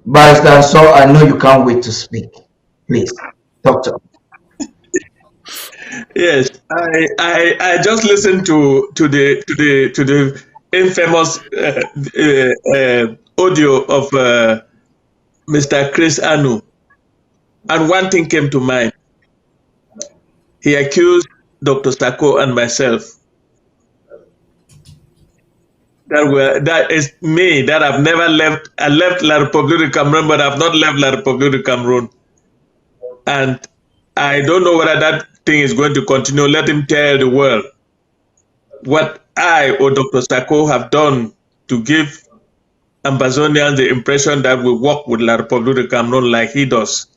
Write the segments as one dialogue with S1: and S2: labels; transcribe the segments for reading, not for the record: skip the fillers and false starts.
S1: Barrister, so I know you can't wait to speak. Please, doctor.
S2: Yes, I just listened to the infamous audio of Mr. Chris Anu, and one thing came to mind. He accused Dr. Sako and myself that is me that I've never left. I left La République du Cameroon, but I've not left La République du Cameroon, and I don't know whether that thing is going to continue. Let him tell the world what I or Dr. Sako have done to give Ambazonians the impression that we work with La République du Cameroon like he does.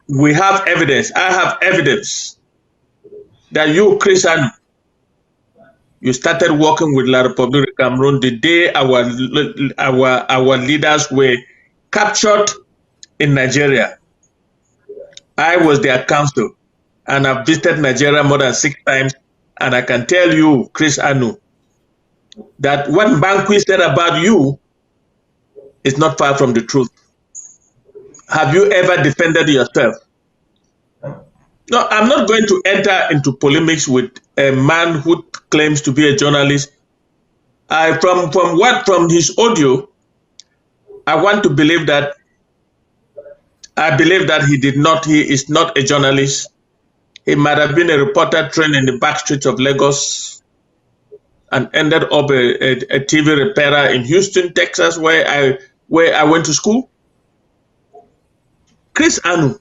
S2: We have evidence. I have evidence that you, Christian, you started working with La République du Cameroon the day our leaders were captured in Nigeria. I was their counsel, and I've visited Nigeria more than 6 times, and I can tell you, Chris Anu, that what Banqui said about you is not far from the truth. Have you ever defended yourself? No, I'm not going to enter into polemics with a man who claims to be a journalist. From his audio, I want to believe that he is not a journalist. He might have been a reporter trained in the back streets of Lagos and ended up a TV repairer in Houston, Texas, where I went to school. Chris Anu,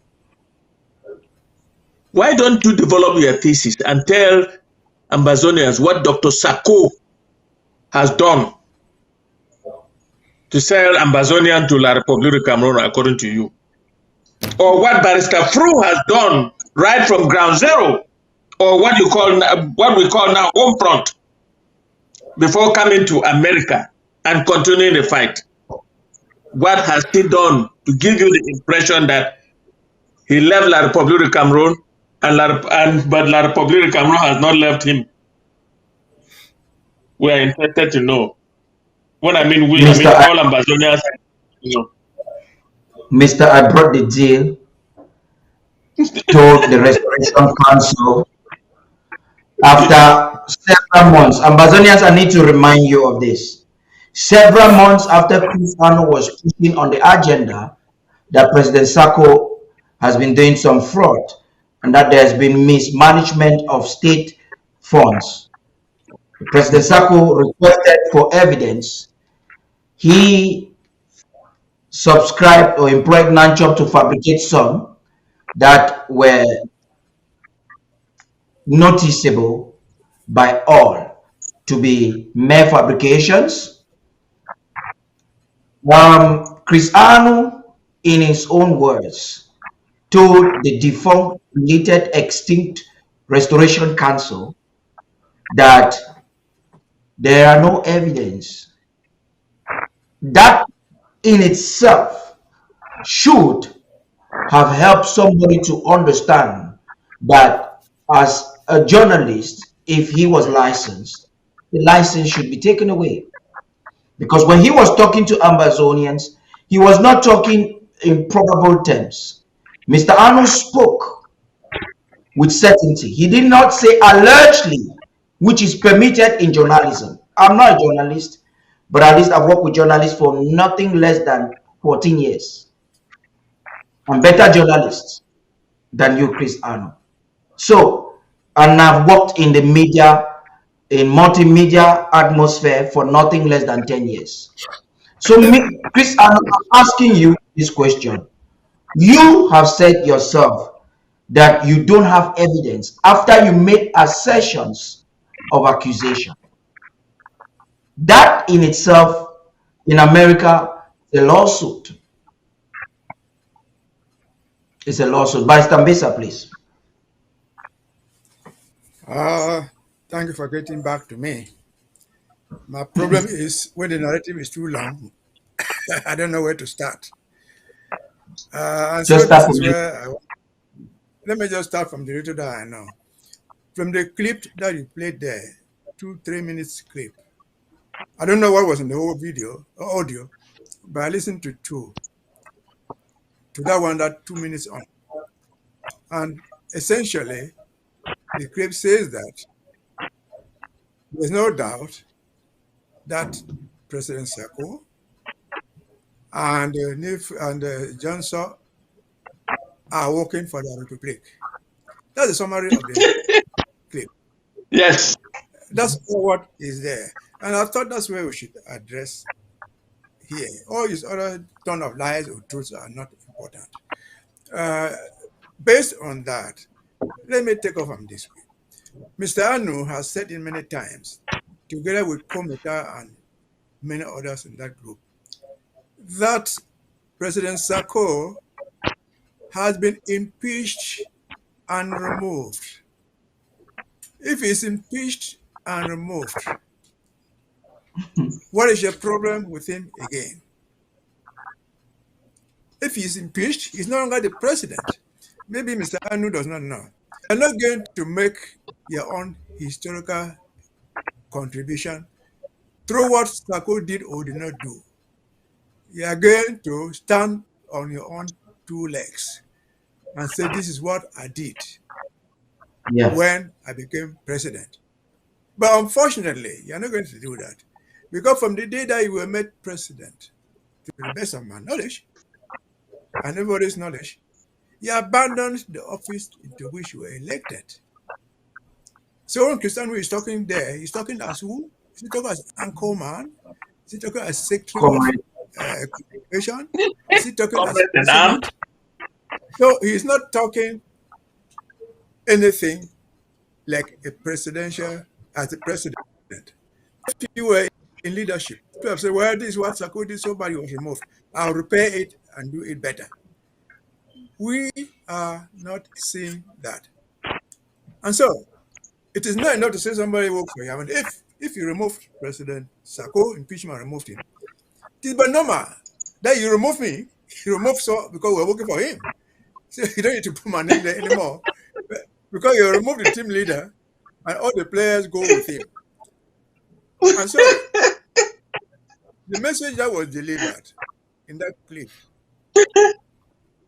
S2: why don't you develop your thesis and tell Ambazonians what Dr. Sako has done to sell Ambazonian to La République du Cameroon, according to you? Or what Barrister Fru has done right from ground zero, or what we call now home front, before coming to America and continuing the fight? What has he done to give you the impression that he left La République du Cameroon but La République du Cameroon has not left him? We are interested to know. When I mean we, I mean all Ambazonians.
S1: Mr. I brought the deal to the Restoration Council after several months. Ambazonians, I need to remind you of this. Several months after Chris Anu was pushing on the agenda that President Sako has been doing some fraud and that there has been mismanagement of state funds. President Sako requested for evidence. He subscribed or employed Nanchop to fabricate some that were noticeable by all to be mere fabrications. Chris Anu, in his own words, told the defunct, deleted, extinct Restoration Council that there are no evidence. That in itself should have helped somebody to understand that as a journalist, if he was licensed, the license should be taken away. Because when he was talking to Ambazonians, he was not talking in probable terms. Mr. Arnold spoke with certainty. He did not say allegedly, which is permitted in journalism. I'm not a journalist, but at least I've worked with journalists for nothing less than 14 years. I'm better journalist than you, Chris Arnold. So, and I've worked in the media, in multimedia atmosphere for nothing less than 10 years. So, Chris Arnold, I'm asking you this question. You have said yourself that you don't have evidence after you made assertions of accusation. That in itself, in America, is a lawsuit. It's a lawsuit. Barrister Mbesa, please.
S3: Thank you for getting back to me. My problem is when the narrative is too long, I don't know where to start. And so this is where let me just start from the little that I know. From the clip that you played there, 2-3 minutes clip. I don't know what was in the whole video or audio, but I listened to two, to that one that 2 minutes on. And essentially, the clip says that there's no doubt that President Sako and Nif and Johnson are working for the Republic. That's the summary of the clip.
S2: Yes.
S3: That's what is there. And I thought that's where we should address here. All these other ton of lies or truths are not important. Uh, Based on that, let me take off from this way. Mr. Anu has said it many times, together with Komita and many others in that group, that President Sako has been impeached and removed. If he's impeached and removed, what is your problem with him again? If he's impeached, he's no longer the president. Maybe Mr. Anu does not know. You're not going to make your own historical contribution through what Sako did or did not do. You are going to stand on your own two legs and say, this is what I did
S1: Yeah.
S3: when I became president. But unfortunately, you're not going to do that. Because from the day that you were made president, to the best of my knowledge, and everybody's knowledge, you abandoned the office into which you were elected. So when Cristiano is talking there, he's talking as who? Is he talking as anchorman? Is he talking as secretary of
S1: Comrade.
S3: communication? Is he talking as
S2: Comrade in arms.
S3: president? So he's not talking anything like a presidential as a president. If you were in leadership, to have said, well, this is what Sako did, somebody was removed. I'll repair it and do it better. We are not seeing that. And so it is not enough to say somebody worked for you. I mean, if you removed President Sako, impeachment removed him, it is but normal that you remove me, you remove so because we're working for him. So you don't need to put my name there anymore. Because you remove the team leader and all the players go with him. And so the message that was delivered in that clip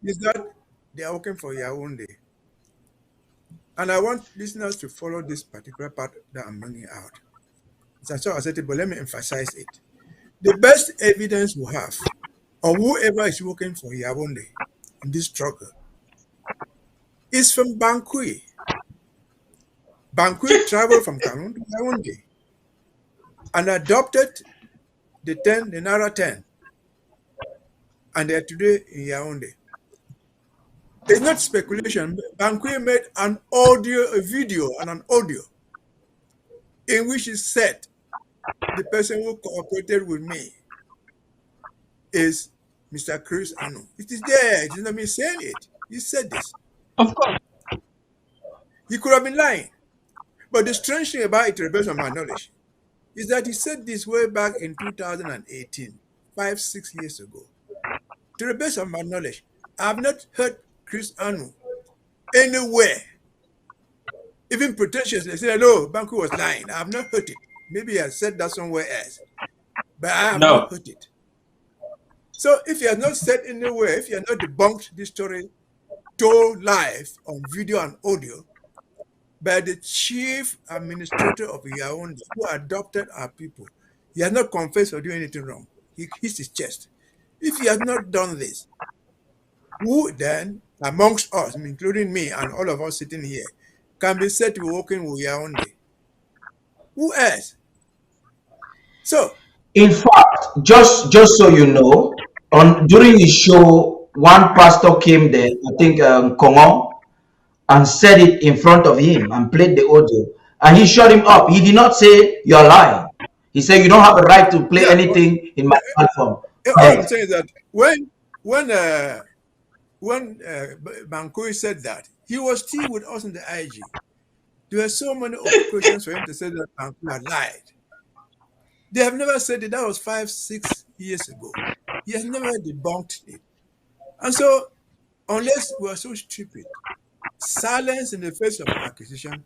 S3: is that they are working for Yaoundé. And I want listeners to follow this particular part that I'm bringing out. That's how I said it, but let me emphasize it. The best evidence we have of whoever is working for Yaoundé in this struggle is from Bankui. Bankui traveled from Cameroon to Yaoundé and adopted the Naira 10. And they are today in Yaoundé. It's not speculation. Bankui made a video and an audio in which he said, the person who cooperated with me is Mr. Chris Anu. It is there. It is not me saying it. He said this.
S2: Of course.
S3: He could have been lying. But the strange thing about it, to the best of my knowledge, is that he said this way back in 2018, 5-6 years ago. To the best of my knowledge, I have not heard Chris Anu anywhere, even pretentiously, say, no, Banku was lying. I have not heard it. Maybe he has said that somewhere else, but I have not heard it. So if he has not said anywhere, if he has not debunked this story told live on video and audio by the chief administrator of Yaoundé who adopted our people, he has not confessed or doing anything wrong. He hits his chest. If he has not done this, who then, amongst us, including me and all of us sitting here, can be said to be working with Yaoundé? Who else? So,
S1: In fact, just so you know, on during the show, one pastor came there, I think Kongo, and said it in front of him and played the audio, and he shut him up. He did not say you're lying. He said you don't have a right to play
S3: yeah,
S1: anything in my platform. Go
S3: all I'm
S1: ahead.
S3: saying is that when Bankoi said that, he was still with us in the IG. There were so many occasions for him to say that Bankoi had lied. They have never said it. That was 5-6 years ago. He has never debunked it. And so, unless we are so stupid, silence in the face of accusation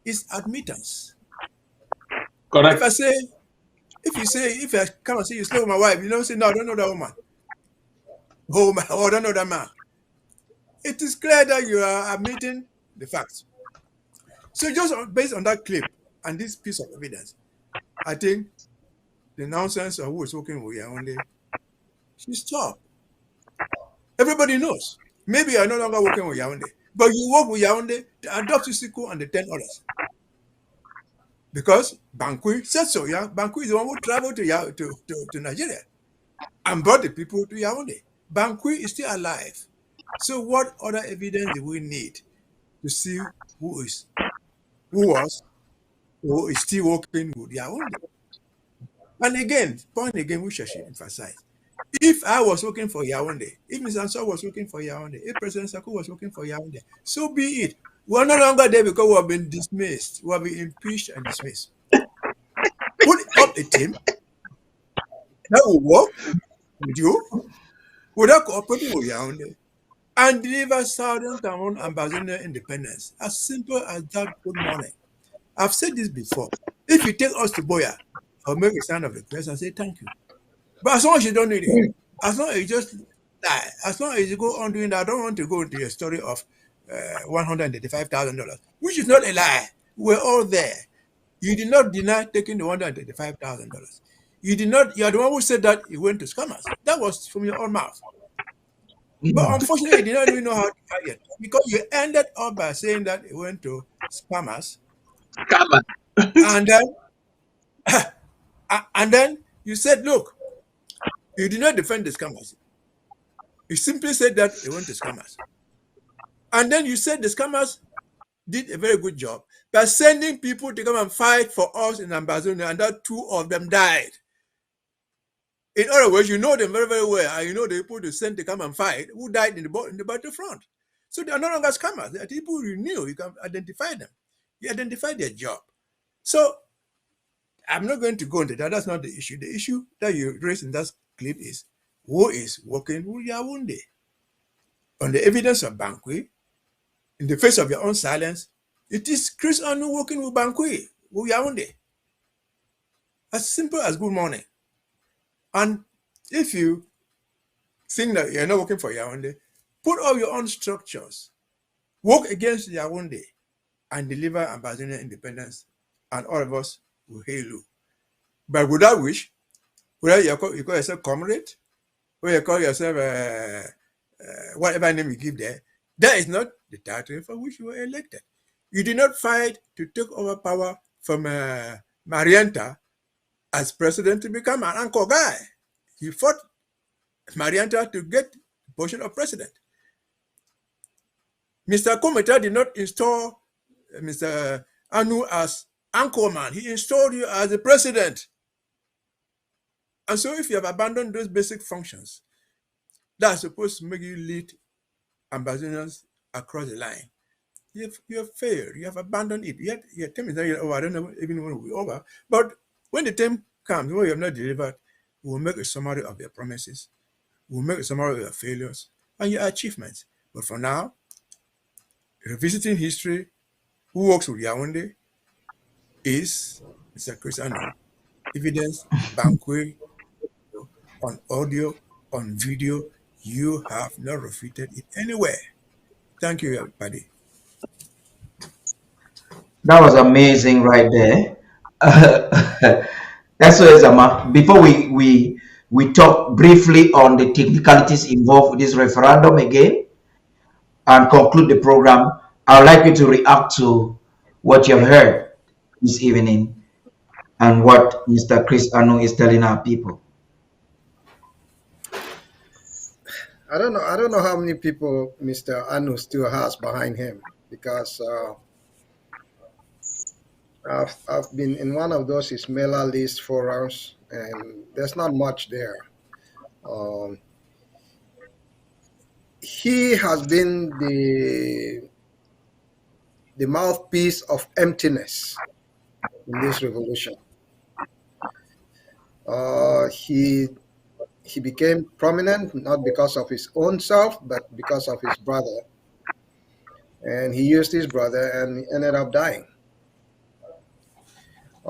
S3: is admittance.
S2: Correct.
S3: If I say If I come and say you slept with my wife, you don't say, no, I don't know that woman. Oh, I don't know that man. It is clear that you are admitting the facts. So just based on that clip and this piece of evidence, I think the nonsense of who is working with Yaoundé should stop. Everybody knows. Maybe you're no longer working with Yaoundé, but you work with Yaoundé to adopt Sisiko and the 10 others. Because Bankui said so. Yeah, Bankui is the one who traveled to Nigeria and brought the people to Yaoundé. Bankui is still alive. So what other evidence do we need to see who was, who is still working with Yaoundé? And again, point again, which I should emphasize. If I was working for Yaoundé, if Mr. Ansar was working for Yaoundé, if President Saku was working for Yaoundé, so be it. We're no longer there because we have been dismissed. We have been impeached and dismissed. Put up a team that will work with you without cooperating with Yaoundé and deliver Southern Cameroon ambassador independence. As simple as that. Good morning. I've said this before. If you take us to Boya, I'll make a sign of request and say thank you. But as long as you don't need it, as long as you just die, as long as you go on doing that, I don't want to go into a story of $135,000, which is not a lie. We're all there. You did not deny taking the $135,000. You did not, you are the one who said that you went to scammers. That was from your own mouth. But unfortunately, you did not even know how to hide it because you ended up by saying that you went to spammers
S2: Come on.
S3: and then and then you said, look, you did not defend the scammers. You simply said that they went to scammers. And then you said the scammers did a very good job by sending people to come and fight for us in Ambazonia, and that 2 of them died. In other words, you know them very, very well, and you know the people to send to come and fight who died in the battlefront. So they are no longer scammers. They are people you knew. You can identify them. You identify their job. So I'm not going to go into that. That's not the issue. The issue that you raised in that clip is who is working with Yaoundé. On the evidence of Bankui, in the face of your own silence, it is Chris Anu working with Bankui, with Yaoundé. As simple as good morning. And if you think that you're not working for Yaoundé, put all your own structures, work against Yaoundé, and deliver Ambazonian independence, and all of us will hail you. But without which, whether you call yourself comrade, or you call yourself whatever name you give there, that is not the title for which you were elected. You did not fight to take over power from Marianta as president to become an anchor guy. He fought Marianta to get the position of president. Mr. Kometa did not install Mr. Anu as anchorman. He installed you as the president. And so if you have abandoned those basic functions that are supposed to make you lead ambassadors across the line, you have failed. You have abandoned it. Yet your term is not yet over. I don't know even when it will be over. But when the time comes when you have not delivered, we will make a summary of your promises. We will make a summary of your failures and your achievements. But for now, revisiting history, who works with Yaoundé is Mr. Chris Anu. Evidence, Bankwe, on audio, on video, you have not refuted it anywhere. Thank you, everybody.
S1: That was amazing right there. That's what Zama. Before we talk briefly on the technicalities involved with this referendum again and conclude the program, I would like you to react to what you've heard this evening and what Mr. Chris Anu is telling our people.
S4: I don't know. I don't know how many people Mr. Anu still has behind him because I've been in one of those Ismaila list forums, and there's not much there. Um, he has been the mouthpiece of emptiness in this revolution. He became prominent not because of his own self, but because of his brother, and he used his brother and he ended up dying.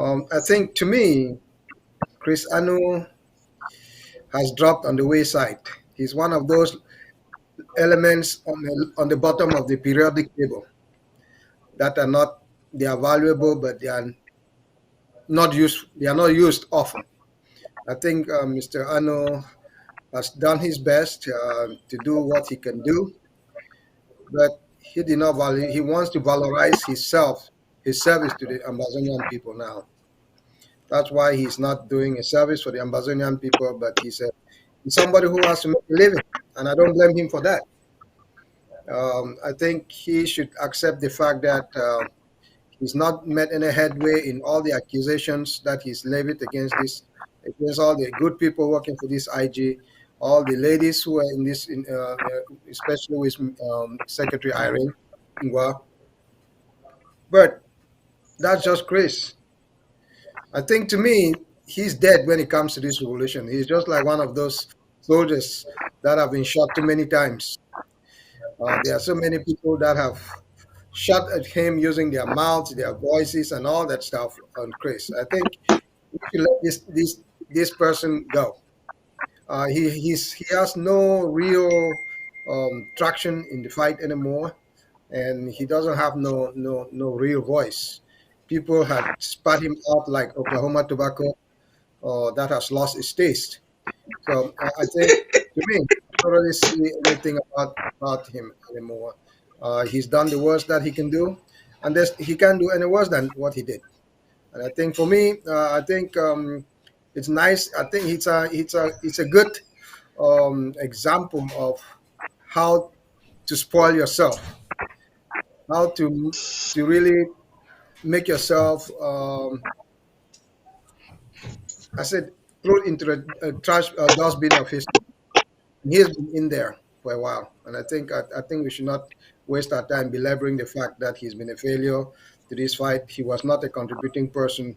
S4: I think to me, Chris Anu has dropped on the wayside. He's one of those elements on the bottom of the periodic table that are not, they are valuable, but they are not used often. I think Mr. Anu has done his best to do what he can do, but he did not value. He wants to valorize himself, his service to the Amazonian people now. That's why he's not doing a service for the Amazonian people, but he's somebody who has to make a living, and I don't blame him for that. I think he should accept the fact that he's not made any headway in all the accusations that he's levied against all the good people working for this IG, all the ladies who are in this, especially with Secretary Irene Ngwa. But that's just Chris. I think to me, he's dead when it comes to this revolution. He's just like one of those soldiers that have been shot too many times. There are so many people that have shot at him using their mouths, their voices, and all that stuff on Chris. I think we should let this person go. He has no real traction in the fight anymore, and he doesn't have no real voice. People had spat him out like Oklahoma tobacco, that has lost its taste. So I think, to me, I don't really see anything about him anymore. He's done the worst that he can do, and he can't do any worse than what he did. And I think for me, I think it's nice. I think it's a good example of how to spoil yourself, how to really make yourself. I said, throw into the trash dustbin of history. He has been in there for a while, and I think we should not waste our time belaboring the fact that he's been a failure to this fight. He was not a contributing person.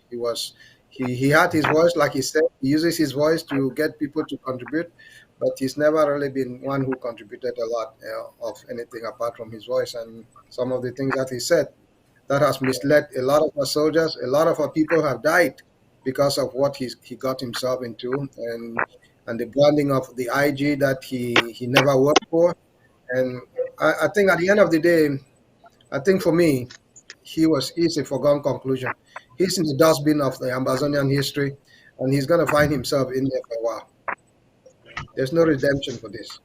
S4: He had his voice, like he said. He uses his voice to get people to contribute, but he's never really been one who contributed a lot of anything apart from his voice and some of the things that he said. That has misled a lot of our soldiers. A lot of our people have died because of what he got himself into, and the branding of the IG that he never worked for. And I think at the end of the day, I think for me, he's a foregone conclusion. He's in the dustbin of the Amazonian history, and he's going to find himself in there for a while. There's no redemption for this.